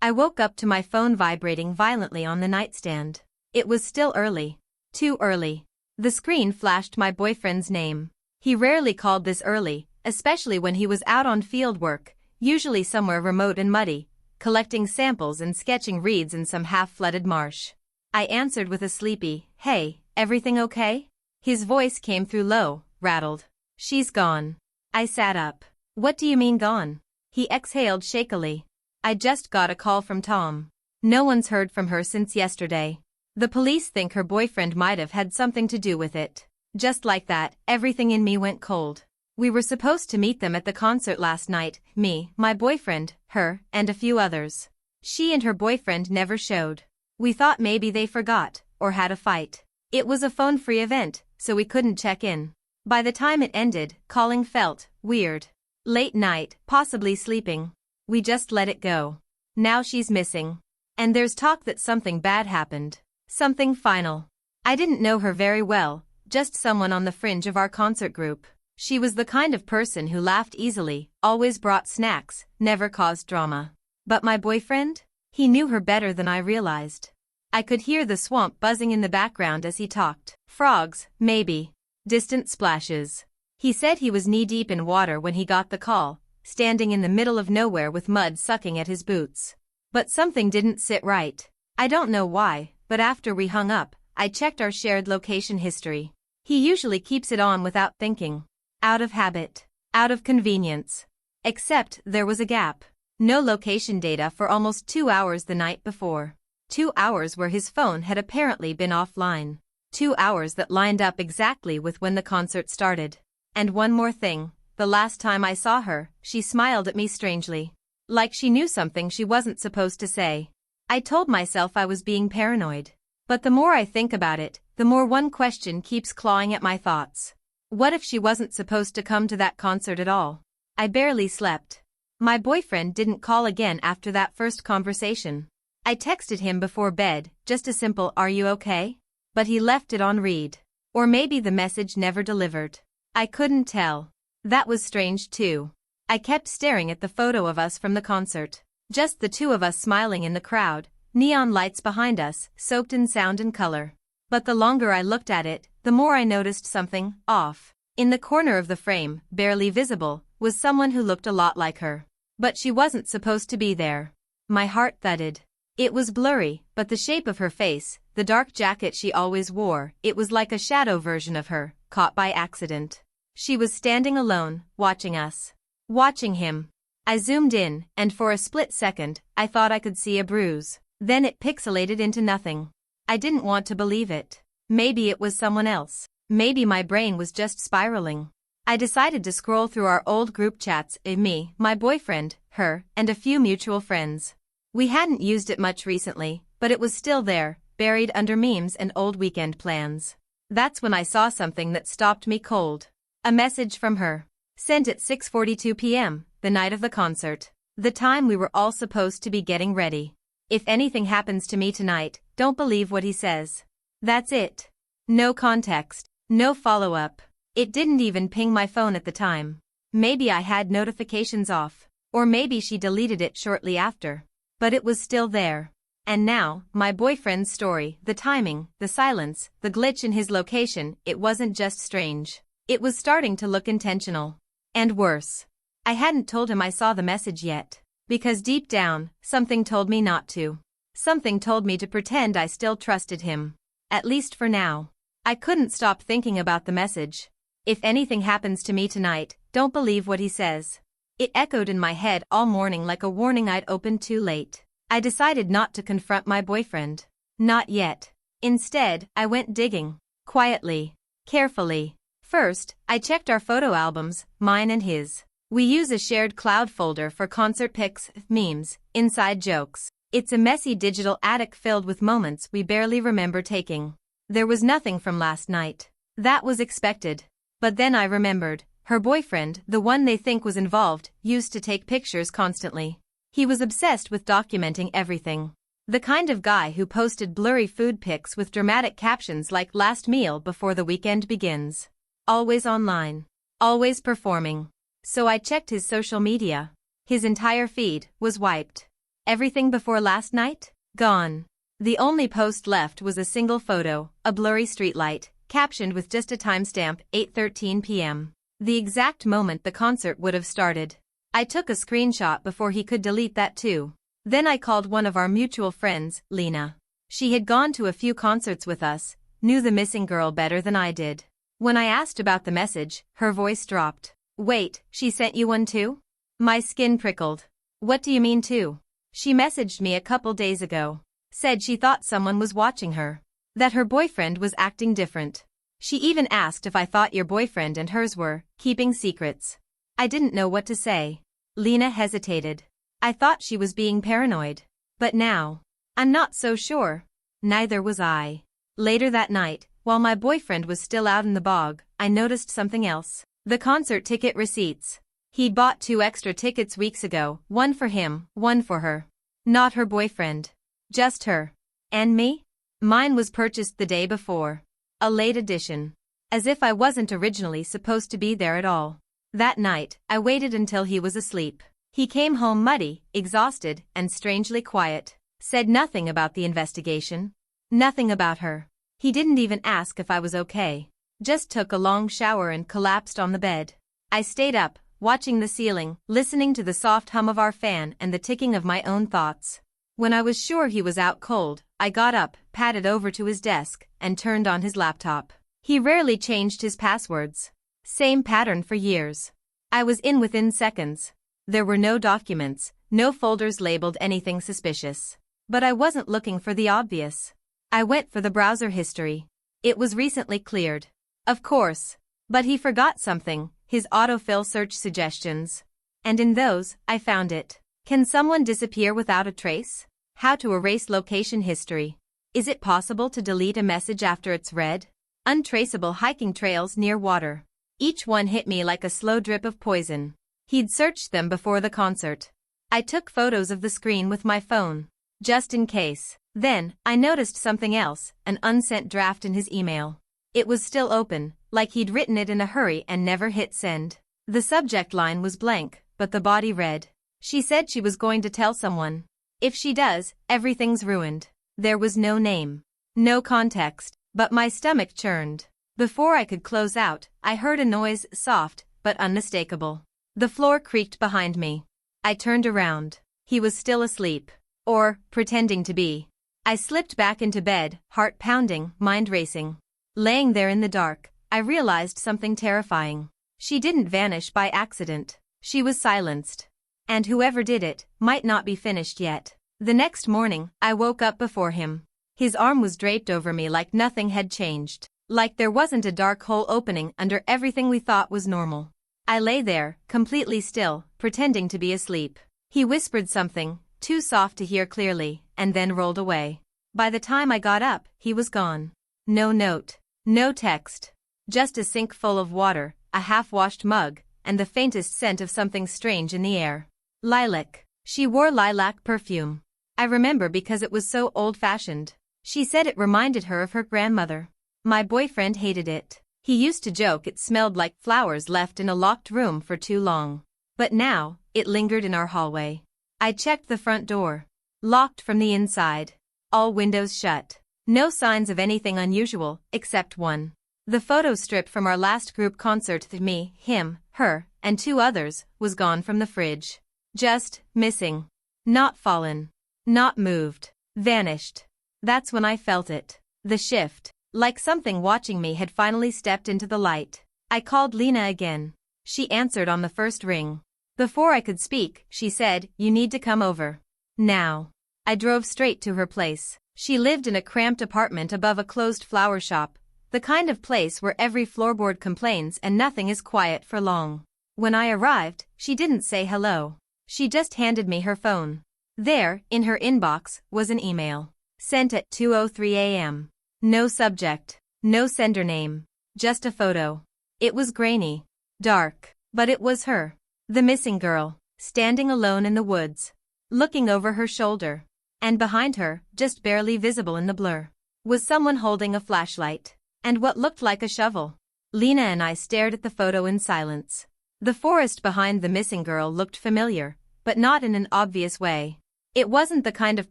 I woke up to my phone vibrating violently on the nightstand. It was still early. Too early. The screen flashed my boyfriend's name. He rarely called this early, especially when he was out on field work, usually somewhere remote and muddy, collecting samples and sketching reeds in some half-flooded marsh. I answered with a sleepy, "Hey, everything okay?" His voice came through low, rattled. "She's gone." I sat up. "What do you mean gone?" He exhaled shakily. "I just got a call from Tom. No one's heard from her since yesterday. The police think her boyfriend might have had something to do with it." Just like that, everything in me went cold. We were supposed to meet them at the concert last night, me, my boyfriend, her, and a few others. She and her boyfriend never showed. We thought maybe they forgot, or had a fight. It was a phone-free event, so we couldn't check in. By the time it ended, calling felt weird. Late night, possibly sleeping. We just let it go. Now she's missing. And there's talk that something bad happened. Something final. I didn't know her very well, just someone on the fringe of our concert group. She was the kind of person who laughed easily, always brought snacks, never caused drama. But my boyfriend? He knew her better than I realized. I could hear the swamp buzzing in the background as he talked. Frogs, maybe. Distant splashes. He said he was knee-deep in water when he got the call, standing in the middle of nowhere with mud sucking at his boots. But something didn't sit right. I don't know why, but after we hung up, I checked our shared location history. He usually keeps it on without thinking. Out of habit. Out of convenience. Except there was a gap. No location data for almost 2 hours the night before. 2 hours where his phone had apparently been offline. 2 hours that lined up exactly with when the concert started. And one more thing, the last time I saw her, she smiled at me strangely. Like she knew something she wasn't supposed to say. I told myself I was being paranoid. But the more I think about it, the more one question keeps clawing at my thoughts. What if she wasn't supposed to come to that concert at all? I barely slept. My boyfriend didn't call again after that first conversation. I texted him before bed, just a simple "Are you okay?" But he left it on read. Or maybe the message never delivered. I couldn't tell. That was strange too. I kept staring at the photo of us from the concert. Just the two of us smiling in the crowd, neon lights behind us, soaked in sound and color. But the longer I looked at it, the more I noticed something off. In the corner of the frame, barely visible, was someone who looked a lot like her. But she wasn't supposed to be there. My heart thudded. It was blurry, but the shape of her face, the dark jacket she always wore, it was like a shadow version of her, caught by accident. She was standing alone, watching us. Watching him. I zoomed in, and for a split second, I thought I could see a bruise. Then it pixelated into nothing. I didn't want to believe it. Maybe it was someone else. Maybe my brain was just spiraling. I decided to scroll through our old group chats, me, my boyfriend, her, and a few mutual friends. We hadn't used it much recently, but it was still there, buried under memes and old weekend plans. That's when I saw something that stopped me cold. A message from her. Sent at 6:42 p.m., the night of the concert. The time we were all supposed to be getting ready. If anything happens to me tonight, don't believe what he says. That's it. No context. No follow-up. It didn't even ping my phone at the time. Maybe I had notifications off. Or maybe she deleted it shortly after. But it was still there. And now, my boyfriend's story, the timing, the silence, the glitch in his location, it wasn't just strange. It was starting to look intentional. And worse. I hadn't told him I saw the message yet. Because deep down, something told me not to. Something told me to pretend I still trusted him. At least for now. I couldn't stop thinking about the message. If anything happens to me tonight, don't believe what he says. It echoed in my head all morning like a warning I'd opened too late. I decided not to confront my boyfriend. Not yet. Instead, I went digging. Quietly. Carefully. First, I checked our photo albums, mine and his. We use a shared cloud folder for concert pics, memes, inside jokes. It's a messy digital attic filled with moments we barely remember taking. There was nothing from last night. That was expected. But then I remembered, her boyfriend, the one they think was involved, used to take pictures constantly. He was obsessed with documenting everything. The kind of guy who posted blurry food pics with dramatic captions like "last meal before the weekend begins." Always online. Always performing. So I checked his social media. His entire feed was wiped. Everything before last night? Gone. The only post left was a single photo, a blurry streetlight, captioned with just a timestamp, 8:13 p.m. The exact moment the concert would have started. I took a screenshot before he could delete that too. Then I called one of our mutual friends, Lena. She had gone to a few concerts with us, knew the missing girl better than I did. When I asked about the message, her voice dropped. Wait, she sent you one too? My skin prickled. What do you mean too? She messaged me a couple days ago. Said she thought someone was watching her. That her boyfriend was acting different. She even asked if I thought your boyfriend and hers were keeping secrets. I didn't know what to say. Lena hesitated. I thought she was being paranoid. But now, I'm not so sure. Neither was I. Later that night, while my boyfriend was still out in the bog, I noticed something else. The concert ticket receipts. He'd bought 2 extra tickets weeks ago, one for him, one for her. Not her boyfriend. Just her. And me? Mine was purchased the day before. A late edition. As if I wasn't originally supposed to be there at all. That night, I waited until he was asleep. He came home muddy, exhausted, and strangely quiet. Said nothing about the investigation. Nothing about her. He didn't even ask if I was okay. Just took a long shower and collapsed on the bed. I stayed up, watching the ceiling, listening to the soft hum of our fan and the ticking of my own thoughts. When I was sure he was out cold, I got up, padded over to his desk, and turned on his laptop. He rarely changed his passwords. Same pattern for years. I was in within seconds. There were no documents, no folders labeled anything suspicious. But I wasn't looking for the obvious. I went for the browser history. It was recently cleared. Of course. But he forgot something, his autofill search suggestions. And in those, I found it. Can someone disappear without a trace? How to erase location history. Is it possible to delete a message after it's read? Untraceable hiking trails near water. Each one hit me like a slow drip of poison. He'd searched them before the concert. I took photos of the screen with my phone. Just in case. Then, I noticed something else, an unsent draft in his email. It was still open, like he'd written it in a hurry and never hit send. The subject line was blank, but the body read. She said she was going to tell someone. If she does, everything's ruined. There was no name. No context, but my stomach churned. Before I could close out, I heard a noise, soft, but unmistakable. The floor creaked behind me. I turned around. He was still asleep. Or, pretending to be. I slipped back into bed, heart pounding, mind racing. Laying there in the dark, I realized something terrifying. She didn't vanish by accident. She was silenced. And whoever did it, might not be finished yet. The next morning, I woke up before him. His arm was draped over me like nothing had changed. Like there wasn't a dark hole opening under everything we thought was normal. I lay there, completely still, pretending to be asleep. He whispered something, too soft to hear clearly, and then rolled away. By the time I got up, he was gone. No note. No text. Just a sink full of water, a half-washed mug, and the faintest scent of something strange in the air. Lilac. She wore lilac perfume. I remember because it was so old-fashioned. She said it reminded her of her grandmother. My boyfriend hated it. He used to joke it smelled like flowers left in a locked room for too long. But now, it lingered in our hallway. I checked the front door. Locked from the inside. All windows shut. No signs of anything unusual, except one. The photo strip from our last group concert with me, him, her, and 2 others, was gone from the fridge. Just, missing. Not fallen. Not moved. Vanished. That's when I felt it. The shift. Like something watching me had finally stepped into the light. I called Lena again. She answered on the first ring. Before I could speak, she said, "You need to come over. Now." I drove straight to her place. She lived in a cramped apartment above a closed flower shop, the kind of place where every floorboard complains and nothing is quiet for long. When I arrived, she didn't say hello. She just handed me her phone. There, in her inbox, was an email. Sent at 2:03 a.m. No subject. No sender name. Just a photo. It was grainy. Dark. But it was her. The missing girl, standing alone in the woods. Looking over her shoulder. And behind her, just barely visible in the blur, was someone holding a flashlight. And what looked like a shovel. Lena and I stared at the photo in silence. The forest behind the missing girl looked familiar, but not in an obvious way. It wasn't the kind of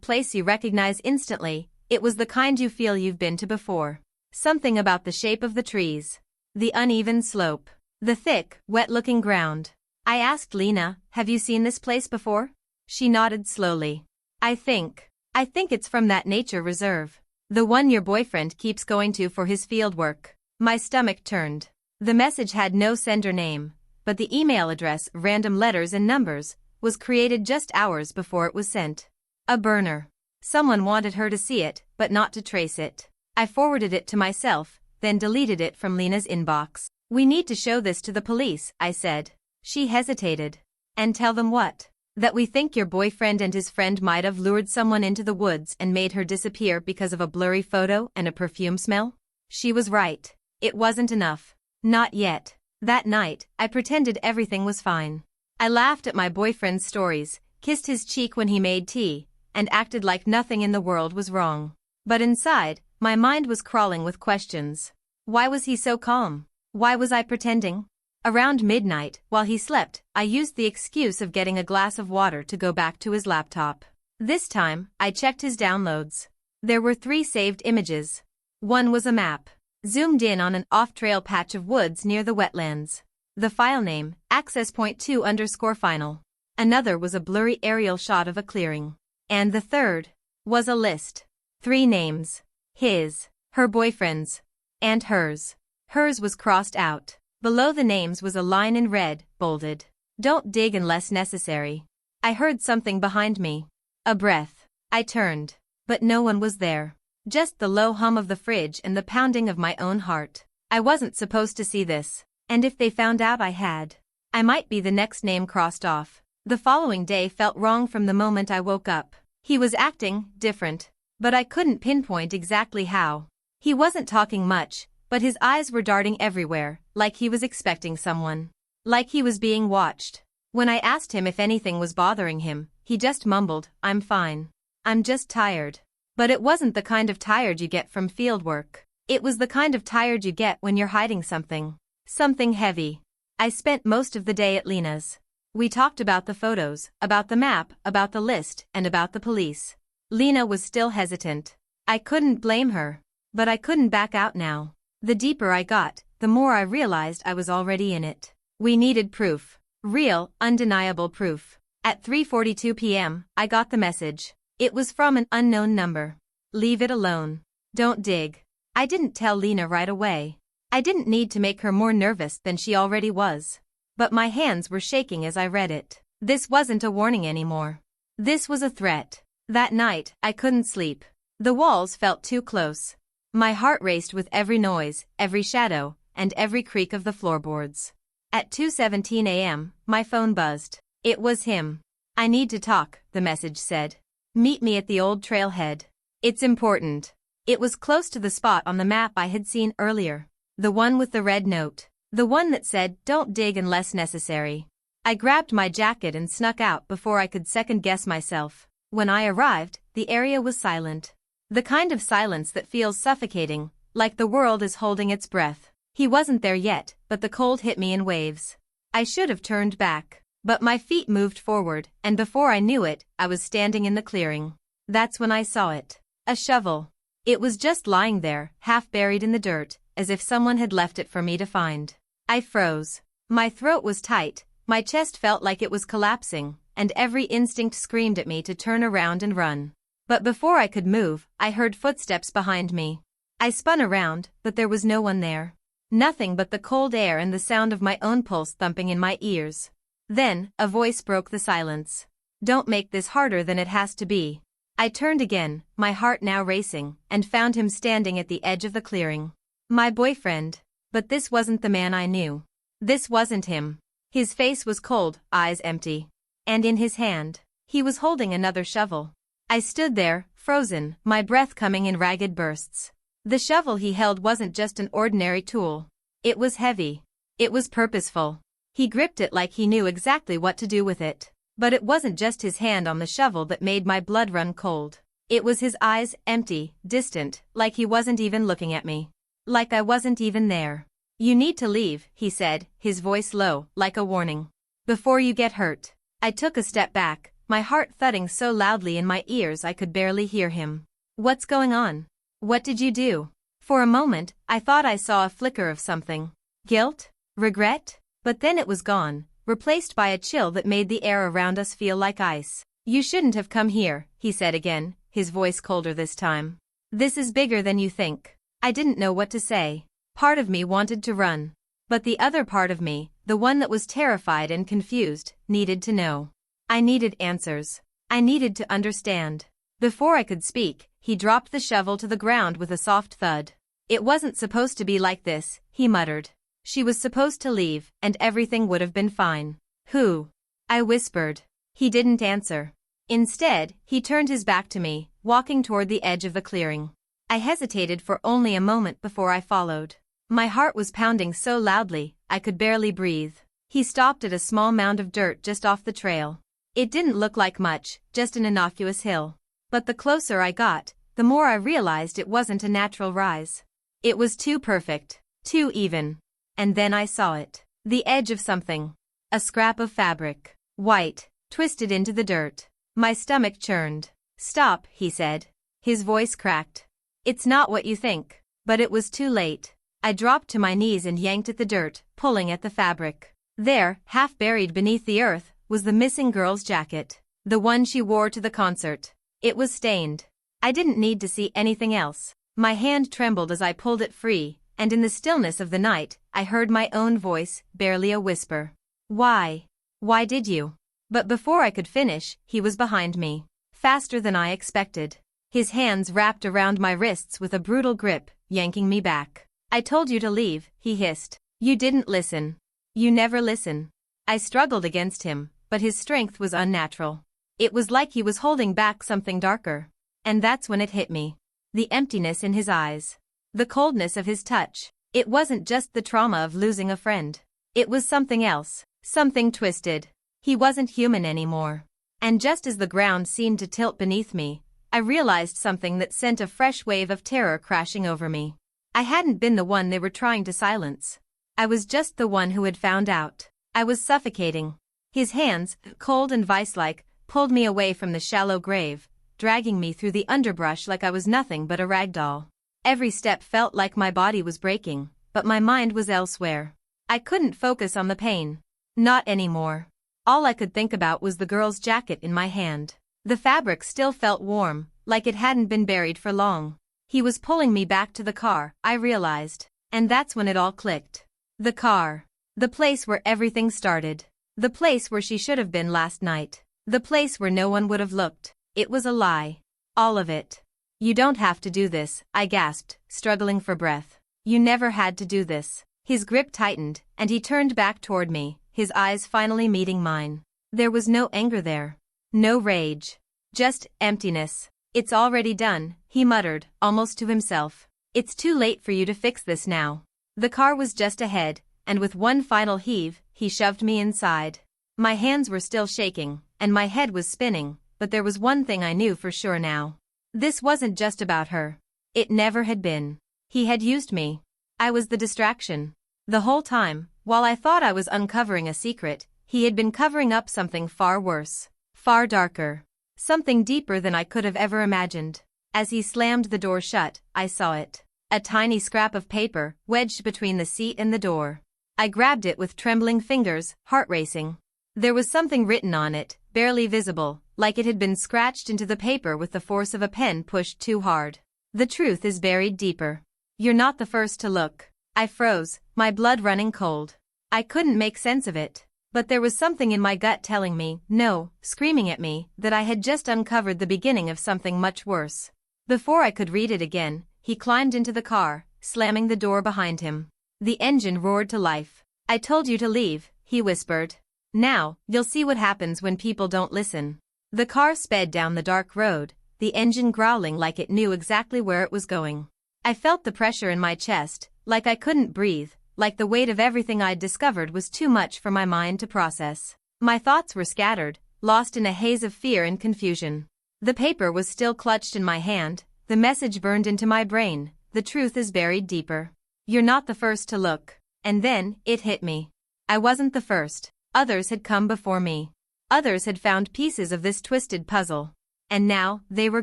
place you recognize instantly, it was the kind you feel you've been to before. Something about the shape of the trees, the uneven slope, the thick, wet-looking ground. I asked Lena, have you seen this place before? She nodded slowly. I think it's from that nature reserve. The one your boyfriend keeps going to for his field work. My stomach turned. The message had no sender name, but the email address, random letters and numbers, was created just hours before it was sent. A burner. Someone wanted her to see it, but not to trace it. I forwarded it to myself, then deleted it from Lena's inbox. We need to show this to the police, I said. She hesitated. And tell them what? That we think your boyfriend and his friend might have lured someone into the woods and made her disappear because of a blurry photo and a perfume smell? She was right. It wasn't enough. Not yet. That night, I pretended everything was fine. I laughed at my boyfriend's stories, kissed his cheek when he made tea, and acted like nothing in the world was wrong. But inside, my mind was crawling with questions. Why was he so calm? Why was I pretending? Around midnight, while he slept, I used the excuse of getting a glass of water to go back to his laptop. This time, I checked his downloads. There were 3 saved images. One was a map, zoomed in on an off-trail patch of woods near the wetlands. The file name, access.2_final. Another was a blurry aerial shot of a clearing. And the third was a list. 3 names. His, her boyfriend's, and hers. Hers was crossed out. Below the names was a line in red, bolded. Don't dig unless necessary. I heard something behind me. A breath. I turned. But no one was there. Just the low hum of the fridge and the pounding of my own heart. I wasn't supposed to see this. And if they found out I had, I might be the next name crossed off. The following day felt wrong from the moment I woke up. He was acting different, but I couldn't pinpoint exactly how. He wasn't talking much, but his eyes were darting everywhere, like he was expecting someone. Like he was being watched. When I asked him if anything was bothering him, he just mumbled, I'm fine. I'm just tired. But it wasn't the kind of tired you get from field work. It was the kind of tired you get when you're hiding something. Something heavy. I spent most of the day at Lena's. We talked about the photos, about the map, about the list, and about the police. Lena was still hesitant. I couldn't blame her. But I couldn't back out now. The deeper I got, the more I realized I was already in it. We needed proof. Real, undeniable proof. At 3:42 p.m., I got the message. It was from an unknown number. Leave it alone. Don't dig. I didn't tell Lena right away. I didn't need to make her more nervous than she already was. But my hands were shaking as I read it. This wasn't a warning anymore. This was a threat. That night, I couldn't sleep. The walls felt too close. My heart raced with every noise, every shadow, and every creak of the floorboards. At 2:17 a.m., my phone buzzed. It was him. I need to talk, the message said. Meet me at the old trailhead. It's important. It was close to the spot on the map I had seen earlier. The one with the red note. The one that said, don't dig unless necessary. I grabbed my jacket and snuck out before I could second-guess myself. When I arrived, the area was silent. The kind of silence that feels suffocating, like the world is holding its breath. He wasn't there yet, but the cold hit me in waves. I should have turned back, but my feet moved forward, and before I knew it, I was standing in the clearing. That's when I saw it. A shovel. It was just lying there, half buried in the dirt, as if someone had left it for me to find. I froze. My throat was tight, my chest felt like it was collapsing, and every instinct screamed at me to turn around and run. But before I could move, I heard footsteps behind me. I spun around, but there was no one there. Nothing but the cold air and the sound of my own pulse thumping in my ears. Then, a voice broke the silence. Don't make this harder than it has to be. I turned again, my heart now racing, and found him standing at the edge of the clearing. My boyfriend. But this wasn't the man I knew. This wasn't him. His face was cold, eyes empty. And in his hand, he was holding another shovel. I stood there, frozen, my breath coming in ragged bursts. The shovel he held wasn't just an ordinary tool. It was heavy. It was purposeful. He gripped it like he knew exactly what to do with it. But it wasn't just his hand on the shovel that made my blood run cold. It was his eyes, empty, distant, like he wasn't even looking at me. Like I wasn't even there. You need to leave, he said, his voice low, like a warning. Before you get hurt. I took a step back, my heart thudding so loudly in my ears I could barely hear him. What's going on? What did you do? For a moment, I thought I saw a flicker of something. Guilt? Regret? But then it was gone, replaced by a chill that made the air around us feel like ice. You shouldn't have come here, he said again, his voice colder this time. This is bigger than you think. I didn't know what to say. Part of me wanted to run. But the other part of me, the one that was terrified and confused, needed to know. I needed answers. I needed to understand. Before I could speak, he dropped the shovel to the ground with a soft thud. It wasn't supposed to be like this, he muttered. She was supposed to leave, and everything would have been fine. Who? I whispered. He didn't answer. Instead, he turned his back to me, walking toward the edge of the clearing. I hesitated for only a moment before I followed. My heart was pounding so loudly, I could barely breathe. He stopped at a small mound of dirt just off the trail. It didn't look like much, just an innocuous hill. But the closer I got, the more I realized it wasn't a natural rise. It was too perfect, too even. And then I saw it. The edge of something. A scrap of fabric. White, twisted into the dirt. My stomach churned. Stop, he said. His voice cracked. It's not what you think. But it was too late. I dropped to my knees and yanked at the dirt, pulling at the fabric. There, half buried beneath the earth, was the missing girl's jacket. The one she wore to the concert. It was stained. I didn't need to see anything else. My hand trembled as I pulled it free, and in the stillness of the night, I heard my own voice, barely a whisper. Why? Why did you? But before I could finish, he was behind me. Faster than I expected. His hands wrapped around my wrists with a brutal grip, yanking me back. I told you to leave, he hissed. You didn't listen. You never listen. I struggled against him, but his strength was unnatural. It was like he was holding back something darker. And that's when it hit me. The emptiness in his eyes. The coldness of his touch. It wasn't just the trauma of losing a friend. It was something else. Something twisted. He wasn't human anymore. And just as the ground seemed to tilt beneath me, I realized something that sent a fresh wave of terror crashing over me. I hadn't been the one they were trying to silence. I was just the one who had found out. I was suffocating. His hands, cold and vice-like, pulled me away from the shallow grave, dragging me through the underbrush like I was nothing but a rag doll. Every step felt like my body was breaking, but my mind was elsewhere. I couldn't focus on the pain. Not anymore. All I could think about was the girl's jacket in my hand. The fabric still felt warm, like it hadn't been buried for long. He was pulling me back to the car, I realized. And that's when it all clicked. The car. The place where everything started. The place where she should have been last night. The place where no one would have looked. It was a lie. All of it. You don't have to do this, I gasped, struggling for breath. You never had to do this. His grip tightened, and he turned back toward me, his eyes finally meeting mine. There was no anger there. No rage. Just emptiness. It's already done, he muttered, almost to himself. It's too late for you to fix this now. The car was just ahead, and with one final heave, he shoved me inside. My hands were still shaking, and my head was spinning, but there was one thing I knew for sure now. This wasn't just about her. It never had been. He had used me. I was the distraction. The whole time, while I thought I was uncovering a secret, he had been covering up something far worse. Far darker. Something deeper than I could have ever imagined. As he slammed the door shut, I saw it. A tiny scrap of paper, wedged between the seat and the door. I grabbed it with trembling fingers, heart racing. There was something written on it, barely visible, like it had been scratched into the paper with the force of a pen pushed too hard. The truth is buried deeper. You're not the first to look. I froze, my blood running cold. I couldn't make sense of it. But there was something in my gut telling me, no, screaming at me, that I had just uncovered the beginning of something much worse. Before I could read it again, he climbed into the car, slamming the door behind him. The engine roared to life. I told you to leave, he whispered. Now, you'll see what happens when people don't listen. The car sped down the dark road, the engine growling like it knew exactly where it was going. I felt the pressure in my chest, like I couldn't breathe, like the weight of everything I'd discovered was too much for my mind to process. My thoughts were scattered, lost in a haze of fear and confusion. The paper was still clutched in my hand, the message burned into my brain, the truth is buried deeper. You're not the first to look. And then, it hit me. I wasn't the first. Others had come before me. Others had found pieces of this twisted puzzle. And now, they were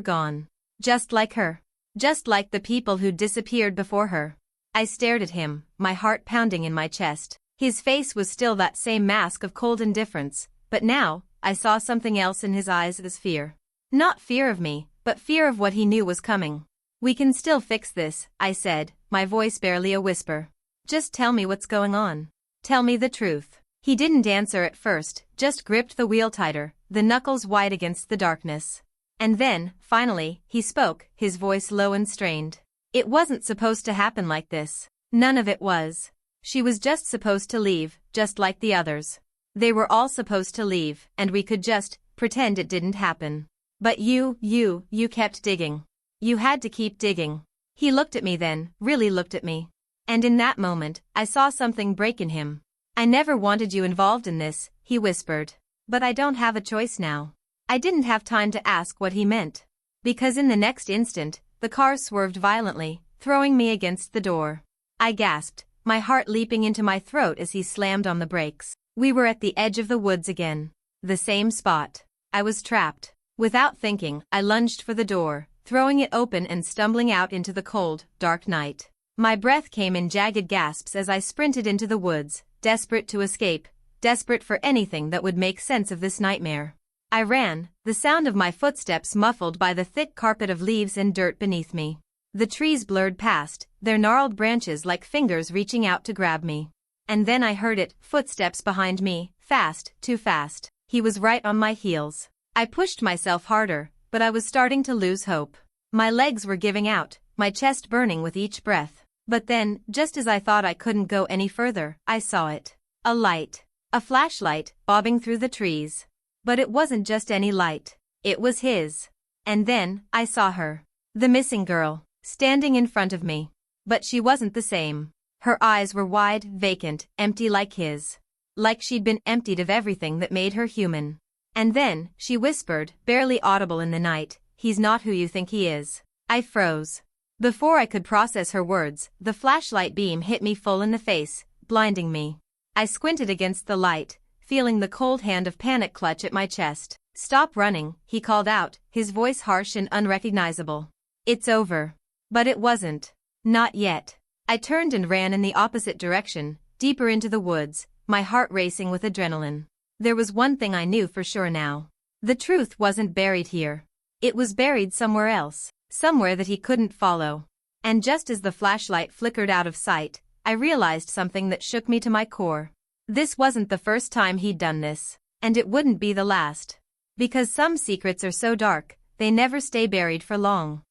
gone. Just like her. Just like the people who'd disappeared before her. I stared at him, my heart pounding in my chest. His face was still that same mask of cold indifference, but now, I saw something else in his eyes as fear. Not fear of me, but fear of what he knew was coming. "We can still fix this," I said, my voice barely a whisper. "Just tell me what's going on. Tell me the truth." He didn't answer at first, just gripped the wheel tighter, the knuckles wide against the darkness. And then, finally, he spoke, his voice low and strained. "It wasn't supposed to happen like this. None of it was. She was just supposed to leave, just like the others. They were all supposed to leave, and we could just pretend it didn't happen. But you kept digging. You had to keep digging." He looked at me then, really looked at me. And in that moment, I saw something break in him. "I never wanted you involved in this," he whispered. "But I don't have a choice now." I didn't have time to ask what he meant. Because in the next instant, the car swerved violently, throwing me against the door. I gasped, my heart leaping into my throat as he slammed on the brakes. We were at the edge of the woods again. The same spot. I was trapped. Without thinking, I lunged for the door, throwing it open and stumbling out into the cold, dark night. My breath came in jagged gasps as I sprinted into the woods, desperate to escape, desperate for anything that would make sense of this nightmare. I ran, the sound of my footsteps muffled by the thick carpet of leaves and dirt beneath me. The trees blurred past, their gnarled branches like fingers reaching out to grab me. And then I heard it, footsteps behind me, fast, too fast. He was right on my heels. I pushed myself harder, but I was starting to lose hope. My legs were giving out, my chest burning with each breath. But then, just as I thought I couldn't go any further, I saw it. A light. A flashlight, bobbing through the trees. But it wasn't just any light. It was his. And then, I saw her. The missing girl, standing in front of me. But she wasn't the same. Her eyes were wide, vacant, empty like his. Like she'd been emptied of everything that made her human. And then, she whispered, barely audible in the night, "He's not who you think he is." I froze. Before I could process her words, the flashlight beam hit me full in the face, blinding me. I squinted against the light, feeling the cold hand of panic clutch at my chest. "Stop running," he called out, his voice harsh and unrecognizable. "It's over." But it wasn't. Not yet. I turned and ran in the opposite direction, deeper into the woods, my heart racing with adrenaline. There was one thing I knew for sure now. The truth wasn't buried here. It was buried somewhere else, somewhere that he couldn't follow. And just as the flashlight flickered out of sight, I realized something that shook me to my core. This wasn't the first time he'd done this, and it wouldn't be the last. Because some secrets are so dark, they never stay buried for long.